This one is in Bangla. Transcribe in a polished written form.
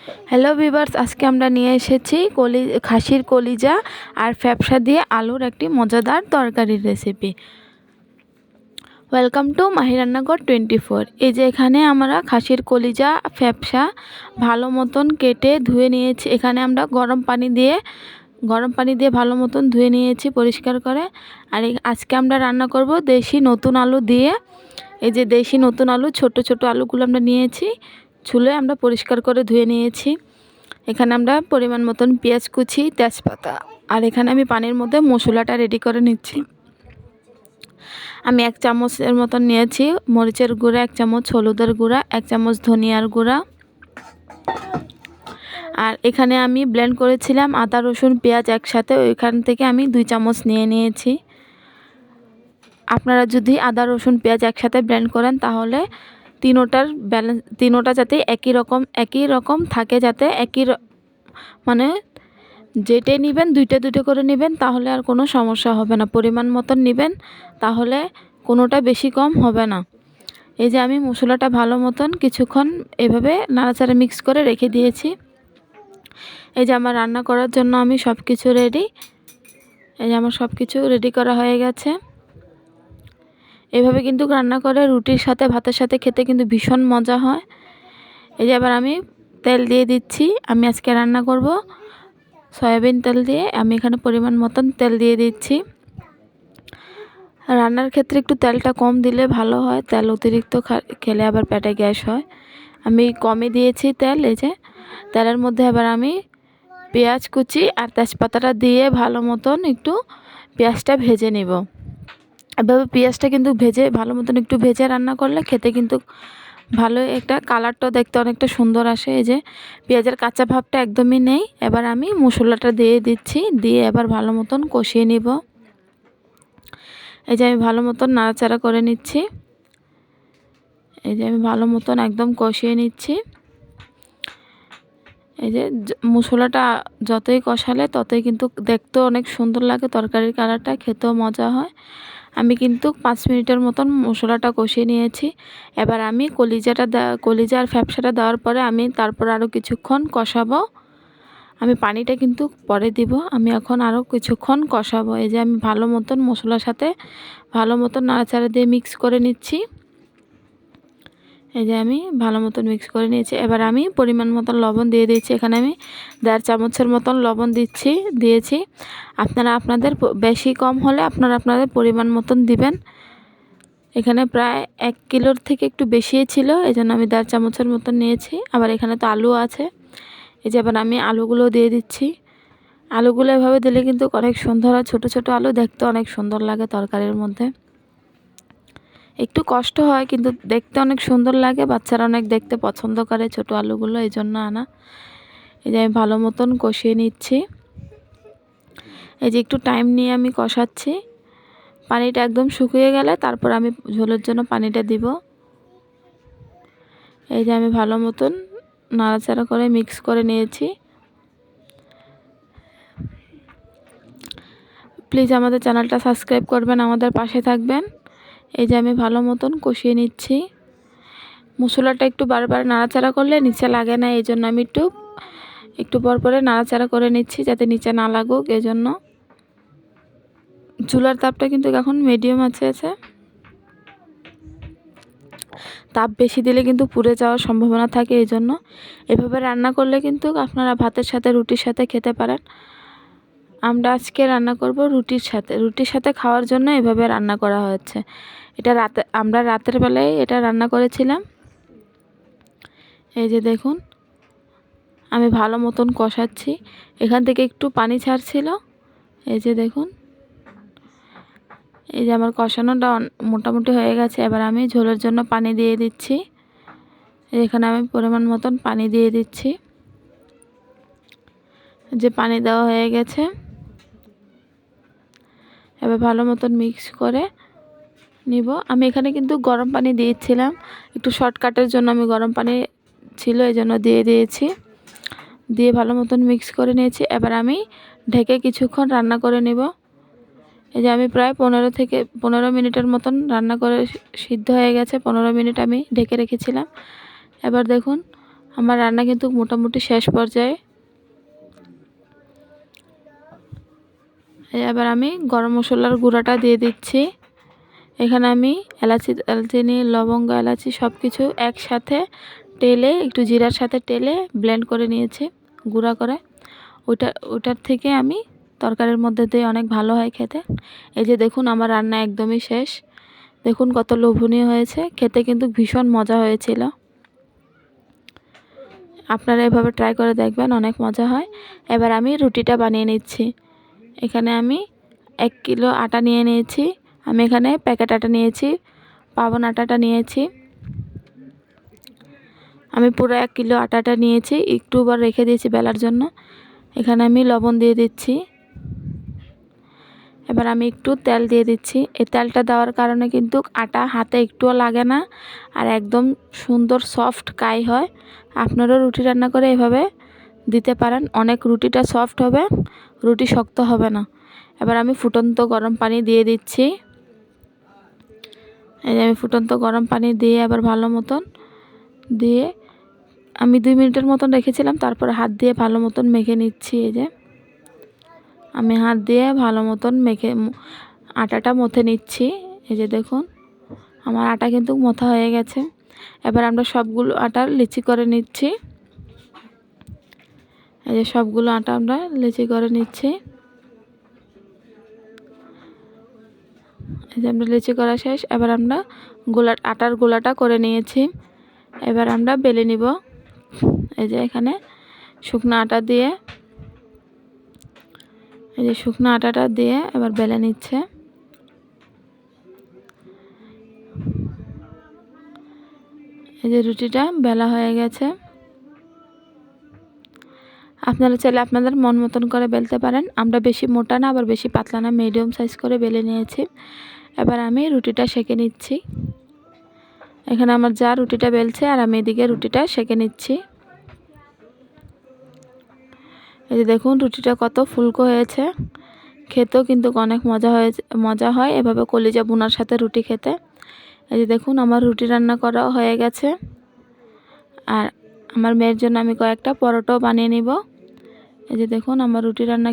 হ্যালো ভিউয়ার্স, আজকে আমরা নিয়ে এসেছি খাসির কলিজা আর ফ্যাপসা দিয়ে আলুর একটি মজাদার তরকারির রেসিপি। ওয়েলকাম টু মাহি রান্নাঘর 24। এই যে এখানে আমরা খাসির কলিজা ফ্যাপসা ভালো মতন কেটে ধুয়ে নিয়েছি। এখানে আমরা গরম পানি দিয়ে ভালো মতন ধুয়ে নিয়েছি পরিষ্কার করে। আর আজকে আমরা রান্না করব দেশি নতুন আলু দিয়ে। এই যে দেশি নতুন আলু, ছোট ছোট আলুগুলো আমরা নিয়েছি, ছুলে আমরা পরিষ্কার করে ধুয়ে নিয়েছি। এখানে আমরা পরিমাণ মতন পেঁয়াজ কুচি, তেজপাতা, আর এখানে আমি পানির মধ্যে মশলাটা রেডি করে নিচ্ছি। আমি 1 চামচের মতন নিয়েছি মরিচের গুঁড়া, 1 চামচ হলুদের গুঁড়া, 1 চামচ ধনিয়ার গুঁড়া। আর এখানে আমি ব্লেন্ড করেছিলাম আদা রসুন পেঁয়াজ একসাথে, ওইখান থেকে আমি 2 চামচ নিয়ে নিয়েছি। আপনারা যদি আদা রসুন পেঁয়াজ একসাথে ব্লেন্ড করেন তাহলে তিনোটা যাতে একই রকম থাকে, যাতে মানে যেটাই নেবেন দুইটা করে নেবেন, তাহলে আর কোনো সমস্যা হবে না। পরিমাণ মতন নেবেন, তাহলে কোনোটা বেশি কম হবে না। এই যে আমি মশলাটা ভালো মতন কিছুক্ষণ এভাবে নাড়াচাড়া মিক্স করে রেখে দিয়েছি। এই যে আমার রান্না করার জন্য আমি সব কিছু রেডি। এই যে আমার সব কিছু রেডি করা হয়ে গেছে। এভাবে কিন্তু রান্না করে রুটির সাথে ভাতের সাথে খেতে কিন্তু ভীষণ মজা হয়। এই যে আবার আমি তেল দিয়ে দিচ্ছি। আমি আজকে রান্না করব সয়াবিন তেল দিয়ে। আমি এখানে পরিমাণ মতন তেল দিয়ে দিচ্ছি। রান্নার ক্ষেত্রে একটু তেলটা কম দিলে ভালো হয়, তেল অতিরিক্ত খেলে আবার পেটে গ্যাস হয়। আমি কমই দিয়েছি তেল। এই যে তেলের মধ্যে আবার আমি পেঁয়াজ কুচি আর তেজপাতাটা দিয়ে ভালো মতন একটু পেঁয়াজটা ভেজে নেব। এভাবে পেঁয়াজটা কিন্তু ভালো মতন একটু ভেজে রান্না করলে খেতে কিন্তু ভালো, একটা কালারটাও দেখতে অনেকটা সুন্দর আসে। এই যে পেঁয়াজের কাঁচা ভাবটা একদমই নেই। এবার আমি মশলাটা দিয়ে দিচ্ছি, দিয়ে এবার ভালো মতন কষিয়ে নিব। এই যে আমি ভালো মতন নাড়াচাড়া করে নিচ্ছি। এই যে আমি ভালো মতন একদম কষিয়ে নিচ্ছি। এই যে মশলাটা যতই কষালে ততই কিন্তু দেখতেও অনেক সুন্দর লাগে, তরকারির কালারটা খেতেও মজা হয়। আমি কিন্তু 5 মিনিটের মতন মশলাটা কষিয়ে নিয়েছি। এবার আমি কলিজা আর ফ্যাপসাটা দেওয়ার পরে আমি তারপর আরও কিছুক্ষণ কষাবো। আমি পানিটা কিন্তু পরে দিব। আমি এখন আরও কিছুক্ষণ কষাবো। এই যে আমি ভালো মতন মশলার সাথে ভালো মতন নাড়াচাড়া দিয়ে মিক্স করে নিচ্ছি। এই যে আমি ভালো মতন মিক্স করে নিয়েছি। এবার আমি পরিমাণ মতন লবণ দিয়ে দিচ্ছি। এখানে আমি 1.5 চামচের মতন লবণ দিয়েছি। আপনারা আপনাদের বেশি কম হলে আপনাদের পরিমাণ মতন দিবেন। এখানে প্রায় 1 কিলোর থেকে একটু বেশি ছিল, এই জন্য আমি 1.5 চামচের মতন নিয়েছি। আবার এখানে তো আলু আছে। এই যে এবার আমি আলুগুলো দিয়ে দিচ্ছি। আলুগুলো এভাবে দিলে কিন্তু অনেক সুন্দর হয়, ছোট ছোট আলু দেখতে অনেক সুন্দর লাগে তরকারির মধ্যে। একটু কষ্ট হয় কিন্তু দেখতে অনেক সুন্দর লাগে, বাচ্চারা অনেক দেখতে পছন্দ করে ছোট আলুগুলো, এই জন্য আনা। এই যে আমি ভালো মতন কষিয়ে নিচ্ছি। এই যে একটু টাইম নিয়ে আমি কষাচ্ছি। পানিটা একদম শুকিয়ে গেলে তারপর আমি ঝোলের জন্য পানিটা দিব। এই যে আমি ভালো মতন নাড়াচাড়া করে মিক্স করে নিয়েছি। প্লিজ আমাদের চ্যানেলটা সাবস্ক্রাইব করবেন, আমাদের পাশে থাকবেন। এই যে আমি ভালো মতন কষিয়ে নিচ্ছি। মশলাটা একটু বারবার নাড়াচাড়া করলে নিচে লাগে না, এই জন্য আমি একটু পর পরে নাড়াচাড়া করে নিচ্ছি যাতে নিচে না লাগুক। এই জন্য চুলার তাপটা কিন্তু এখন মিডিয়াম আছে। তাপ বেশি দিলে কিন্তু পুড়ে যাওয়ার সম্ভাবনা থাকে, এই জন্য এভাবে রান্না করলে কিন্তু আপনারা ভাতের সাথে রুটির সাথে খেতে পারেন। আমরা আজকে রান্না করব রুটির সাথে খাওয়ার জন্য এভাবে রান্না করা হয়েছে। এটা আমরা রাতের বেলায় এটা রান্না করেছিলাম। এই যে দেখুন আমি ভালো মতন কষাচ্ছি, এখান থেকে একটু পানি ছাড়ছিল। এই যে দেখুন, এই যে আমার কষানোটা মোটামুটি হয়ে গেছে। এবার আমি ঝোলের জন্য পানি দিয়ে দিচ্ছি। এখানে আমি পরিমাণ মতন পানি দিয়ে দিচ্ছি। যে পানি দেওয়া হয়ে গেছে, এবার ভালো মতন মিক্স করে নিব। আমি এখানে কিন্তু গরম পানি দিয়েছিলাম, একটু শর্টকাটের জন্য আমি গরম পানি ছিল এই জন্য দিয়ে দিয়েছি। দিয়ে ভালো মতন মিক্স করে নিয়েছি। এবার আমি ঢেকে কিছুক্ষণ রান্না করে নিব। এই যে আমি প্রায় 15 মিনিটের মতন রান্না করে সিদ্ধ হয়ে গেছে। 15 মিনিট আমি ঢেকে রেখেছিলাম। এবার দেখুন আমার রান্না কিন্তু মোটামুটি শেষ পর্যায়ে। এবার আমি গরম মশলার গুঁড়াটা দিয়ে দিচ্ছি। এখানে আমি এলাচি দারচিনি লবঙ্গ এলাচি সব কিছু একসাথে টেলে একটু জিরার সাথে টেলে ব্লেন্ড করে নিয়েছি গুঁড়া করে। ওটার থেকে আমি তরকারির মধ্যে দিয়ে অনেক ভালো হয় খেতে। এই যে দেখুন আমার রান্না একদমই শেষ। দেখুন কত লোভনীয় হয়েছে, খেতে কিন্তু ভীষণ মজা হয়েছিল। আপনারা এভাবে ট্রাই করে দেখবেন, অনেক মজা হয়। এবার আমি রুটিটা বানিয়ে নিচ্ছি। এখানে আমি 1 কিলো আটা নিয়ে নিয়েছি। আমি এখানে প্যাকেট আটা নিয়েছি, পাবন আটাটা নিয়েছি। আমি পুরো 1 কিলো আটাটা নিয়েছি, একটু বার রেখে দিয়েছি বেলার জন্য। এখানে আমি লবণ দিয়ে দিচ্ছি। এবার আমি একটু তেল দিয়ে দিচ্ছি। এই তেলটা দেওয়ার কারণে কিন্তু আটা হাতে একটুও লাগে না, আর একদম সুন্দর সফট কাই হয়। আপনারাও রুটি রান্না করে এভাবে দিতে পারেন, অনেক রুটিটা সফট হবে, রুটি শক্ত হবে না। এবার আমি ফুটন্ত গরম পানি দিয়ে দিচ্ছি। এই যে আমি ফুটন্ত গরম পানি দিয়ে আবার ভালো মতন দিয়ে আমি 2 মিনিটের মতন রেখেছিলাম, তারপরে হাত দিয়ে ভালো মতন মেখে নিচ্ছি। এই যে আমি হাত দিয়ে ভালো মতন মেখে আটাটা মথে নিচ্ছি। এই যে দেখুন আমার আটা কিন্তু মথা হয়ে গেছে। এবার আমরা সবগুলো আটা লিচি করে নিচ্ছি। এই যে সবগুলো আটা আমরা লিচি করে নিচ্ছি। এই যে আমরা লিচি করা শেষ। এবার আমরা আটার গোলাটা করে নিয়েছি। এবার আমরা বেলে নিব। এই যে এখানে শুকনো আটা দিয়ে, এই যে শুকনো আটাটা দিয়ে এবার বেলে নিচ্ছে। এই যে রুটিটা বেলা হয়ে গেছে। আপনারা চাইলে আপনাদের মন মতন করে বেলতে পারেন। আমরা বেশি মোটা না আবার বেশি পাতলা না, মিডিয়াম সাইজ করে বেলে নিয়েছি। এবার আমি রুটিটা সেঁকে নিচ্ছি। এখানে আমার যা রুটিটা বেলছে আর আমি এদিকে রুটিটা সেঁকে নিচ্ছি। এই যে দেখুন রুটিটা কত ফুলকো হয়েছে, খেতেও কিন্তু অনেক মজা হয় এভাবে কলিজা বোনার সাথে রুটি খেতে। এই যে দেখুন আমার রুটি রান্না করা হয়ে গেছে। আর আমার মেয়ের জন্য আমি কয়েকটা পরোটাও বানিয়ে নিব। এই যে দেখুন আমার রুটি রান্না